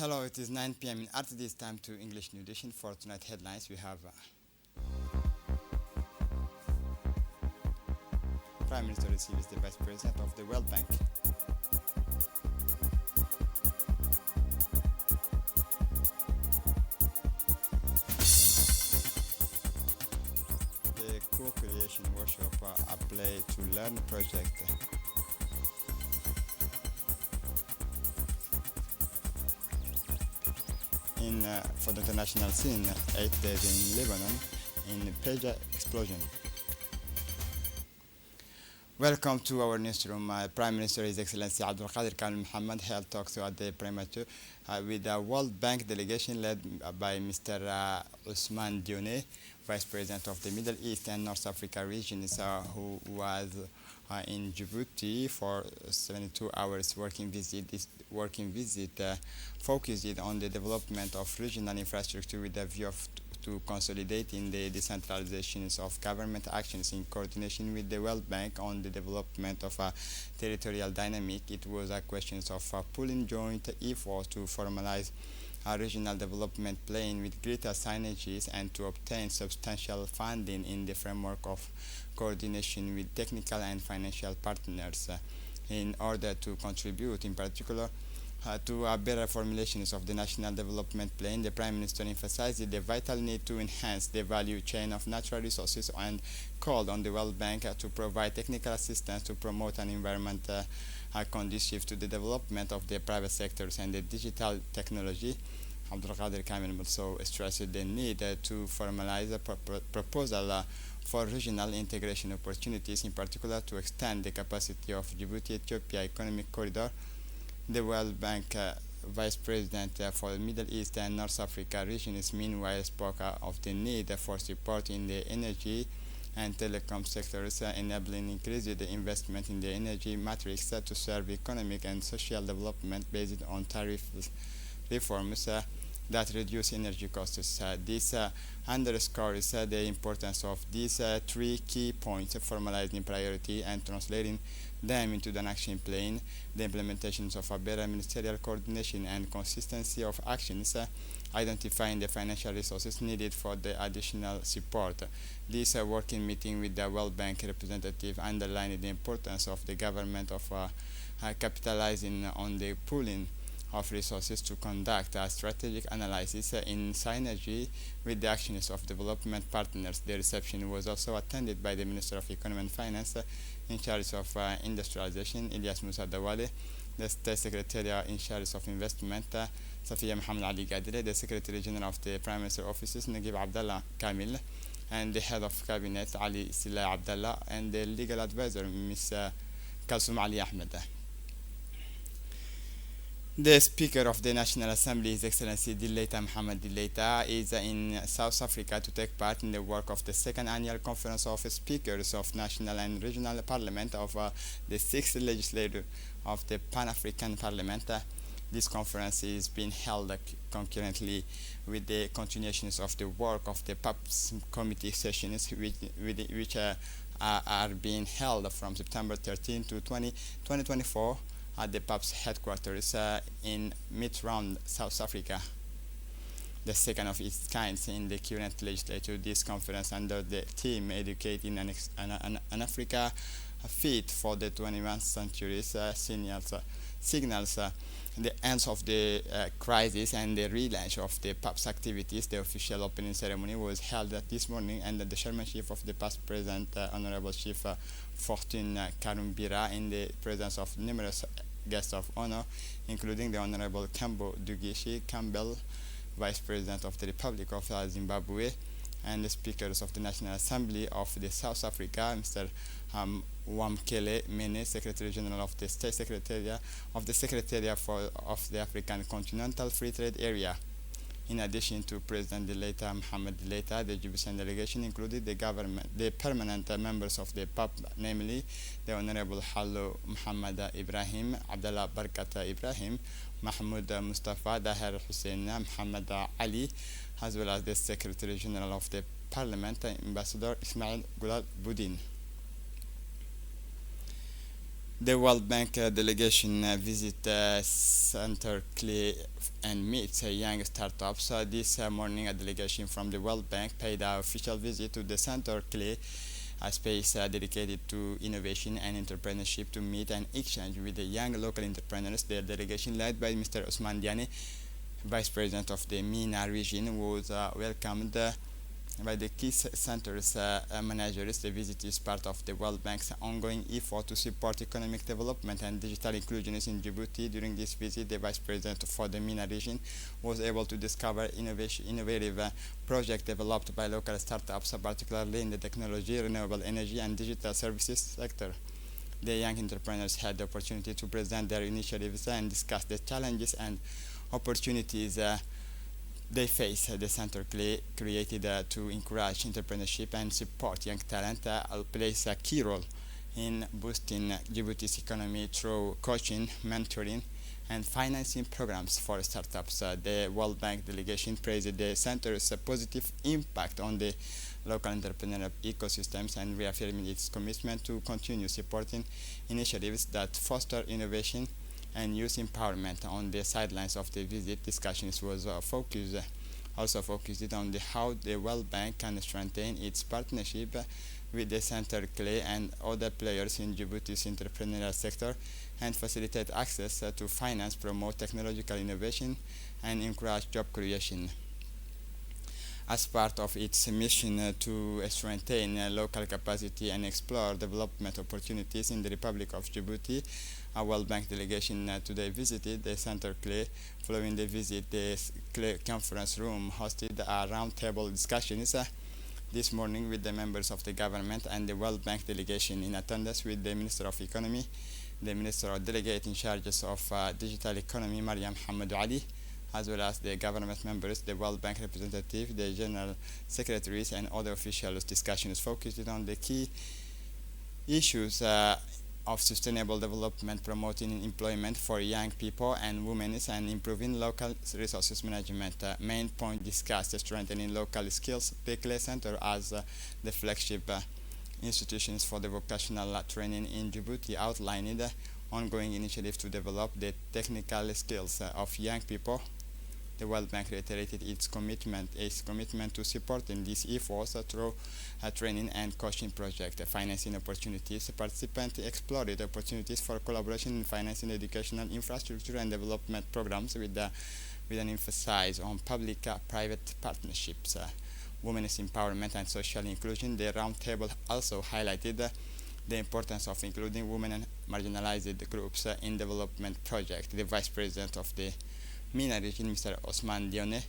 Hello, it is 9 p.m. At this time to English New Edition. For tonight headlines, we have Prime Minister receives the Vice President of the World Bank. The co-creation workshop, a play to learn project. For the international scene, 8 days in Lebanon in Peja explosion. Welcome to our newsroom. Prime Minister His Excellency Abdul Qadir Kamil Mohammed held talks at the Parliamentary with the World Bank delegation led by Mr. Ousmane Dione, Vice President of the Middle East and North Africa regions, who was in Djibouti for 72 hours working visit. This working visit focused on the development of regional infrastructure with a view to consolidating the decentralizations of government actions in coordination with the World Bank on the development of a territorial dynamic. It was a question of pulling joint efforts to formalize a regional development plan with greater synergies and to obtain substantial funding in the framework of coordination with technical and financial partners in order to contribute in particular to a better formulations of the National Development Plan. The Prime Minister emphasized the vital need to enhance the value chain of natural resources and called on the World Bank to provide technical assistance to promote an environment conducive to the development of the private sectors and the digital technology. Abdul Qadir Kamil also stressed the need to formalize a proposal for regional integration opportunities, in particular to extend the capacity of Djibouti-Ethiopia Economic Corridor. The World Bank Vice President for the Middle East and North Africa regions meanwhile spoke of the need for support in the energy and telecom sectors, enabling increased investment in the energy matrix to serve economic and social development based on tariff reforms that reduce energy costs. This underscores the importance of these three key points, formalizing priority and translating them into an action plan, the implementations of a better ministerial coordination and consistency of actions, identifying the financial resources needed for the additional support. This working meeting with the World Bank representative underlined the importance of the government of capitalizing on the pooling of resources to conduct a strategic analysis in synergy with the actions of development partners. The reception was also attended by the Minister of Economy and Finance in charge of industrialization, Ilyas Musa Dawale, the State Secretary in charge of investment, Safiya Mohamed Ali Gadire, the Secretary General of the Prime Minister Offices, Naguib Abdallah Kamil, and the Head of Cabinet, Ali Sila Abdallah, and the Legal Advisor, Ms. Kalsum Ali Ahmed. The Speaker of the National Assembly, His Excellency Dileita Mohamed Dileita, is in South Africa to take part in the work of the second annual Conference of Speakers of National and Regional Parliament of the 6th Legislature of the Pan-African Parliament. This conference is being held concurrently with the continuations of the work of the PAPS committee sessions, which are being held from September 13 to 2024 at the PAPS headquarters in Midrand, South Africa, the second of its kind in the current legislature. This conference under the theme Educating an Africa Fit for the 21st Century signals the end of the crisis and the relaunch of the PAPS activities. The official opening ceremony was held this morning under the chairmanship of the past President, Honorable Chief Fortune Karumbira, in the presence of numerous guests of honor, including the Honorable Kambo Dugishi Campbell, Vice President of the Republic of Zimbabwe, and the Speakers of the National Assembly of the South Africa, Mr. Wamkele Mene, Secretary General of the State Secretariat of the Secretariat of the African Continental Free Trade Area. In addition to President Dileita Mohamed Dileita, the Djiboutian delegation included the permanent members of the PAP, namely the Honorable Hallo Muhammad Ibrahim, Abdallah Barkata Ibrahim, Mahmoud Mustafa, Daher Hussein, Muhammad Ali, as well as the Secretary General of the Parliament, Ambassador Ismail Gulal Budin. The World Bank delegation visit Center Clay and meets young startups. This morning, a delegation from the World Bank paid an official visit to the Center Clay, a space dedicated to innovation and entrepreneurship, to meet and exchange with the young local entrepreneurs. The delegation, led by Mr. Osman Diane, Vice President of the MENA region, was welcomed by the key centers managers. The visit is part of the World Bank's ongoing effort to support economic development and digital inclusion in Djibouti. During this visit, the Vice President for the MENA region was able to discover innovative projects developed by local startups, particularly in the technology, renewable energy, and digital services sector. The young entrepreneurs had the opportunity to present their initiatives and discuss the challenges and opportunities they face. The center created to encourage entrepreneurship and support young talent plays a key role in boosting Djibouti's economy through coaching, mentoring, and financing programs for startups. The World Bank delegation praised the center's positive impact on the local entrepreneurial ecosystems and reaffirmed its commitment to continue supporting initiatives that foster innovation and youth empowerment. On the sidelines of the visit, discussions was focused on how the World Bank can strengthen its partnership with the Center Clay and other players in Djibouti's entrepreneurial sector and facilitate access to finance, promote technological innovation, and encourage job creation. As part of its mission to strengthen local capacity and explore development opportunities in the Republic of Djibouti, a World Bank delegation today visited the Center Clay. Following the visit, the Clay conference room hosted a roundtable discussions this morning with the members of the government and the World Bank delegation in attendance with the Minister of Economy, the Minister or Delegate in charge of Digital Economy, Mariam Hamadou Ali, as well as the government members, the World Bank representative, the general secretaries, and other officials. Discussions focused on the key issues of sustainable development, promoting employment for young people and women, and improving local resources management. Main point discussed: strengthening local skills. The Clay Center as the flagship institutions for the vocational training in Djibouti outlined ongoing initiatives to develop the technical skills of young people. The World Bank reiterated its commitment to supporting these efforts through training and coaching projects, financing opportunities. Participants explored opportunities for collaboration in financing educational infrastructure and development programs with an emphasis on public-private partnerships. Women's empowerment and social inclusion. The roundtable also highlighted the importance of including women and marginalized groups in development projects. The Vice President of the MENA region, Mr. Osman Dione,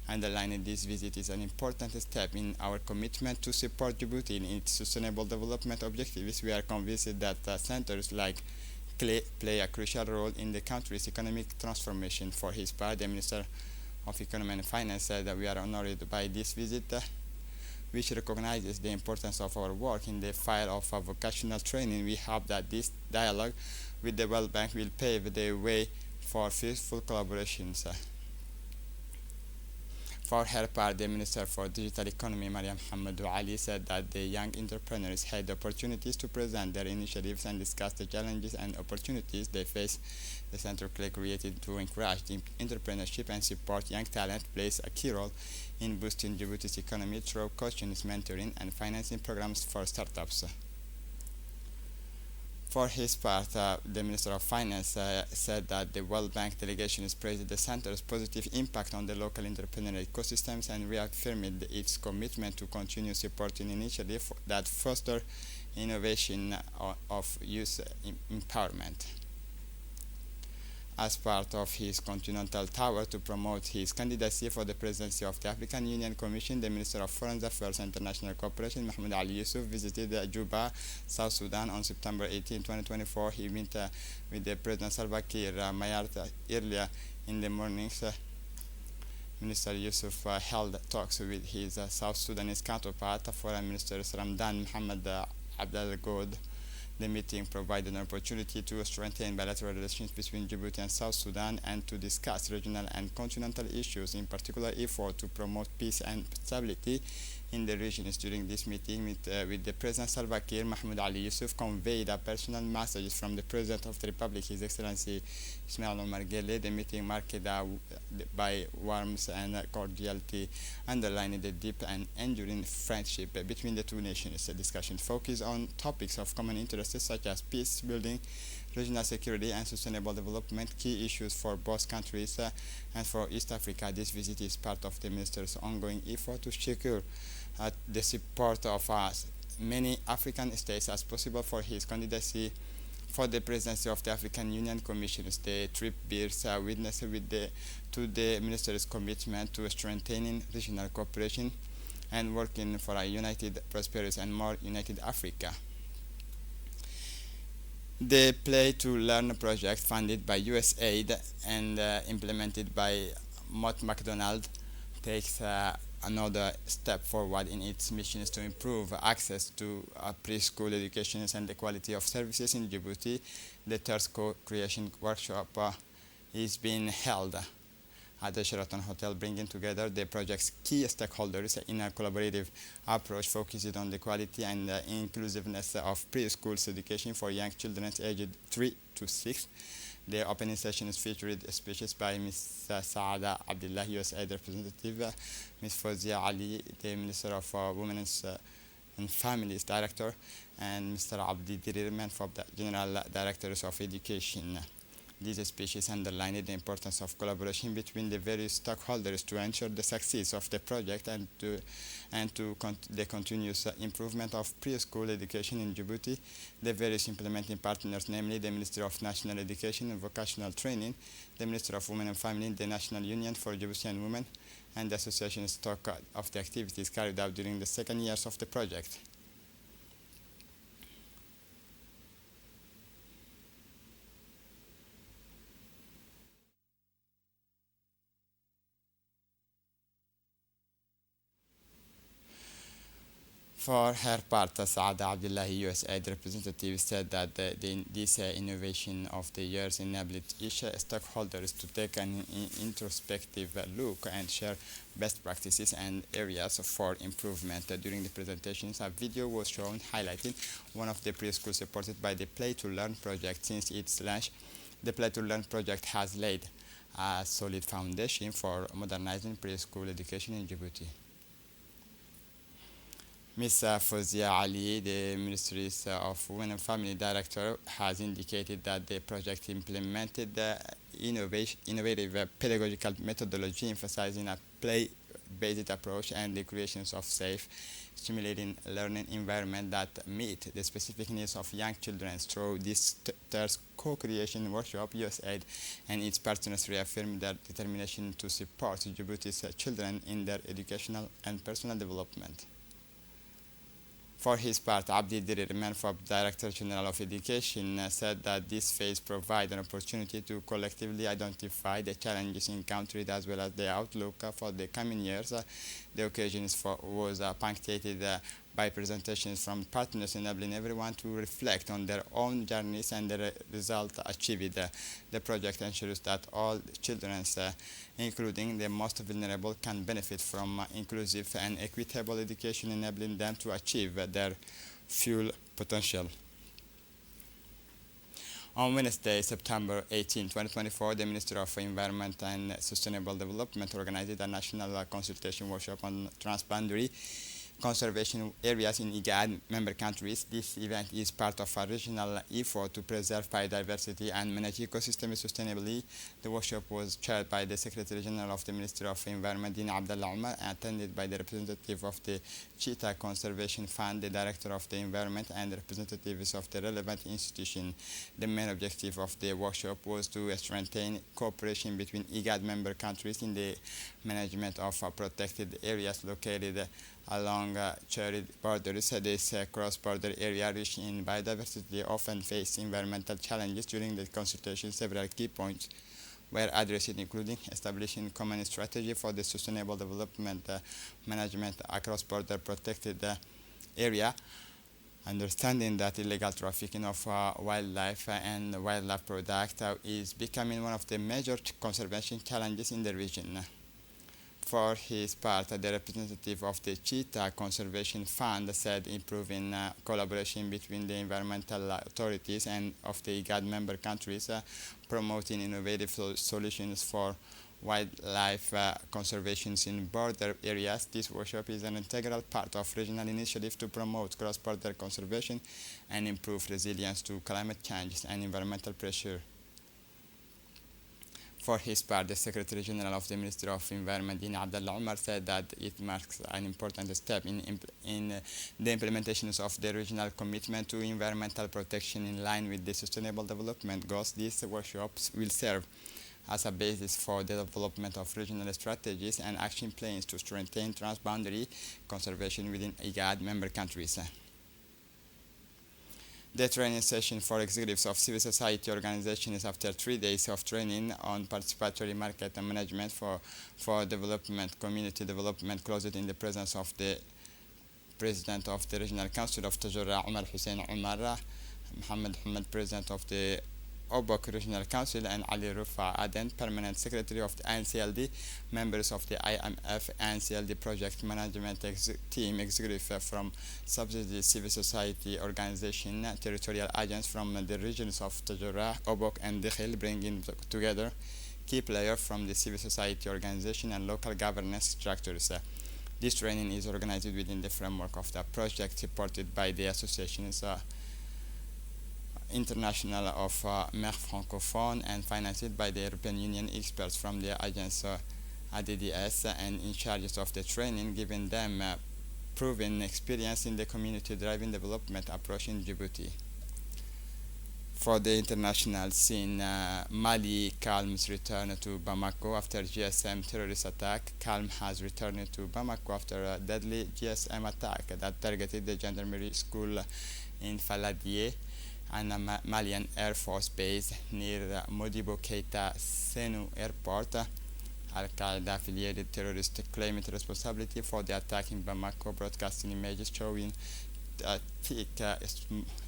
underlined this visit is an important step in our commitment to support Djibouti in its sustainable development objectives. We are convinced that centers like Clay play a crucial role in the country's economic transformation. For his part, the Minister of Economy and Finance said that we are honored by this visit, which recognizes the importance of our work in the field of vocational training. We hope that this dialogue with the World Bank will pave the way for fruitful collaborations. For her part, the Minister for Digital Economy, Mariam Hamadou Ali, said that the young entrepreneurs had opportunities to present their initiatives and discuss the challenges and opportunities they face. The Center Clay, created to encourage entrepreneurship and support young talent, plays a key role in boosting Djibouti's economy through coaching, mentoring, and financing programs for startups. For his part, the Minister of Finance said that the World Bank delegation praised the center's positive impact on the local entrepreneurial ecosystems and reaffirmed its commitment to continue supporting initiatives that foster innovation of youth empowerment. As part of his continental tour to promote his candidacy for the presidency of the African Union Commission, the Minister of Foreign Affairs and International Cooperation, Mahmoud Ali Yusuf, visited Juba, South Sudan on September 18, 2024. He met with the President Salva Kiir Mayardit earlier in the morning. Minister Yusuf held talks with his South Sudanese counterpart, Foreign Minister Ramdan Mohammed Abdel God. The meeting provided an opportunity to strengthen bilateral relations between Djibouti and South Sudan and to discuss regional and continental issues, in particular effort to promote peace and stability in the regions. During this meeting with the President Salva Kiir, Mahmoud Ali Yusuf conveyed a personal message from the President of the Republic, His Excellency Ismail Omar Guelleh. The meeting marked by warmth and cordiality, underlining the deep and enduring friendship between the two nations. The discussion focused on topics of common interest such as peace building, regional security, and sustainable development, key issues for both countries and for East Africa. This visit is part of the minister's ongoing effort to secure the support of many African states as possible for his candidacy for the presidency of the African Union Commission. The trip bears witness to the minister's commitment to strengthening regional cooperation and working for a united, prosperous, and more united Africa. The Play to Learn project, funded by USAID and implemented by Mott MacDonald, takes another step forward in its missions to improve access to preschool education and the quality of services in Djibouti. The third co-creation workshop is being held at the Sheraton Hotel, bringing together the project's key stakeholders in a collaborative approach focused on the quality and inclusiveness of preschool education for young children aged 3 to 6. The opening session is featured speeches by Ms. Saada Abdullah, USAID representative, Ms. Fawzia Ali, the Minister of Women and Families Director, and Mr. Abdi Dirirman from the General Directors of Education. These speeches underlined the importance of collaboration between the various stakeholders to ensure the success of the project and the continuous improvement of preschool education in Djibouti. The various implementing partners, namely the Ministry of National Education and Vocational Training, the Ministry of Women and Family, the National Union for Djiboutian Women, and the associations talk of the activities carried out during the second years of the project. For her part, Saada Abdullahi, USAID representative, said that this innovation of the years enabled each stakeholders to take an introspective look and share best practices and areas for improvement. During the presentations, a video was shown highlighting one of the preschools supported by the Play to Learn project. Since its launch, the Play to Learn project has laid a solid foundation for modernizing preschool education in Djibouti. Ms. Fawzia Ali, the Ministry's of Women and Family Director, has indicated that the project implemented innovative pedagogical methodology emphasizing a play-based approach and the creation of safe, stimulating learning environment that meet the specific needs of young children. Through this third co-creation workshop, USAID and its partners reaffirmed their determination to support Djibouti's children in their educational and personal development. For his part, Abdi Dirirman, Director General of Education, said that this phase provides an opportunity to collectively identify the challenges encountered as well as the outlook for the coming years. The occasion was punctuated by presentations from partners, enabling everyone to reflect on their own journeys and the result achieved. The project ensures that all children, including the most vulnerable, can benefit from inclusive and equitable education, enabling them to achieve their full potential. On Wednesday, September 18, 2024, the Ministry of Environment and Sustainable Development organized a national consultation workshop on transboundary conservation areas in IGAD member countries. This event is part of a regional effort to preserve biodiversity and manage ecosystems sustainably. The workshop was chaired by the Secretary General of the Ministry of Environment, Dina Abdallah Omar, and attended by the representative of the Cheetah Conservation Fund, the Director of the Environment, and representatives of the relevant institution. The main objective of the workshop was to strengthen cooperation between IGAD member countries in the management of protected areas located along shared borders. This cross-border area rich in biodiversity often face environmental challenges. During the consultation, several key points were addressed, including establishing common strategy for the sustainable development management across border protected area, understanding that illegal trafficking of wildlife and wildlife products is becoming one of the major conservation challenges in the region. For his part, the representative of the Cheetah Conservation Fund said improving collaboration between the environmental authorities and of the IGAD member countries, promoting innovative solutions for wildlife conservation in border areas. This workshop is an integral part of regional initiatives to promote cross-border conservation and improve resilience to climate change and environmental pressure. For his part, the Secretary General of the Ministry of Environment, Dina Abdullah Omar, said that it marks an important step in the implementation of the regional commitment to environmental protection in line with the Sustainable Development Goals. These workshops will serve as a basis for the development of regional strategies and action plans to strengthen transboundary conservation within IGAD member countries. The training session for executives of civil society organizations after 3 days of training on participatory market and management for development, community development, closed in the presence of the President of the Regional Council of Tajura, Umar Hussein Umar, Mohammed Hamad, President of the Obok Regional Council, and Ali Rufa Aden, Permanent Secretary of the NCLD, members of the IMF NCLD Project Management Team, executive from subsidiary civil society organization, territorial agents from the regions of Tajura, Obok, and Dekhil, bringing together key players from the civil society organization and local governance structures. This training is organized within the framework of the project supported by the associations International of Mer Francophone and financed by the European Union. Experts from the agents ADDS and in charge of the training, giving them proven experience in the community-driven development approach in Djibouti. For the international scene, Mali calms return to Bamako after GSM terrorist attack. Calm has returned to Bamako after a deadly GSM attack that targeted the gendarmerie school in Faladier and a Malian Air Force base near Modibo Keita Senu Airport. Al-Qaeda affiliated terrorists claimed responsibility for the attack in Bamako, broadcasting images showing thick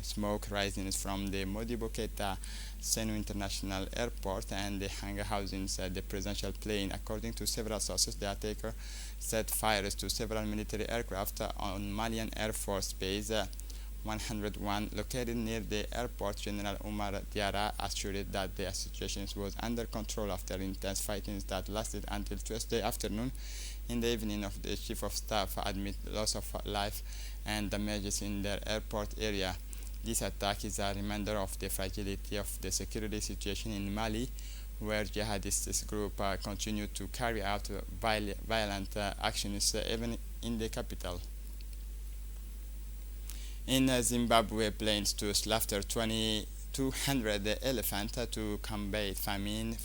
smoke rising from the Modibo Keita Senu International Airport and the hangar housing the presidential plane. According to several sources, the attacker set fires to several military aircraft on Malian Air Force Base 101 located near the airport. General Umar Diarra assured that the situation was under control after intense fighting that lasted until Tuesday afternoon. In the evening, of the chief of staff admit loss of life and damages in their airport area. This attack is a reminder of the fragility of the security situation in Mali, where jihadist groups continue to carry out violent actions even in the capital. In Zimbabwe, plans to slaughter 200 elephants to combat famine.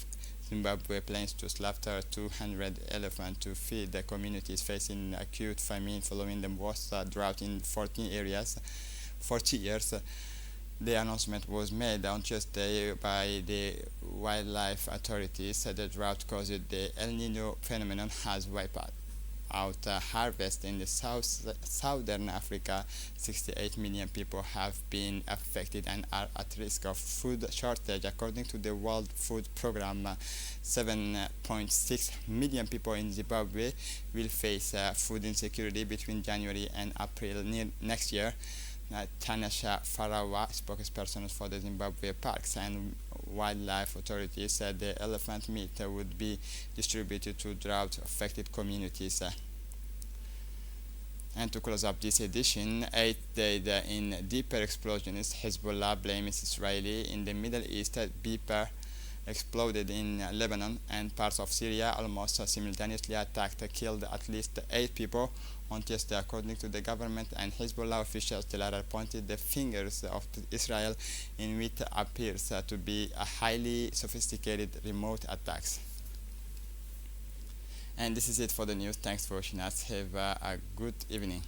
Zimbabwe plans to slaughter 200 elephants to feed the communities facing acute famine following the worst drought in 40 years. The announcement was made on Tuesday by the wildlife authorities. The drought caused the El Nino phenomenon has wiped out harvest in the southern Africa. 68 million people have been affected and are at risk of food shortage, according to the World Food Programme. 7.6 million people in Zimbabwe will face food insecurity between January and April next year. Tanasha Farawa, spokesperson for the Zimbabwe Parks and Wildlife Authority, said the elephant meat would be distributed to drought-affected communities. And to close up this edition, 8 days in deeper explosions, Hezbollah blames Israeli in the Middle East. Beeper exploded in Lebanon and parts of Syria, almost simultaneously attacked, killed at least 8 people on Tuesday, according to the government and Hezbollah officials. The latter pointed the fingers of Israel in what appears to be a highly sophisticated remote attacks. And this is it for the news. Thanks for watching us. Have a good evening.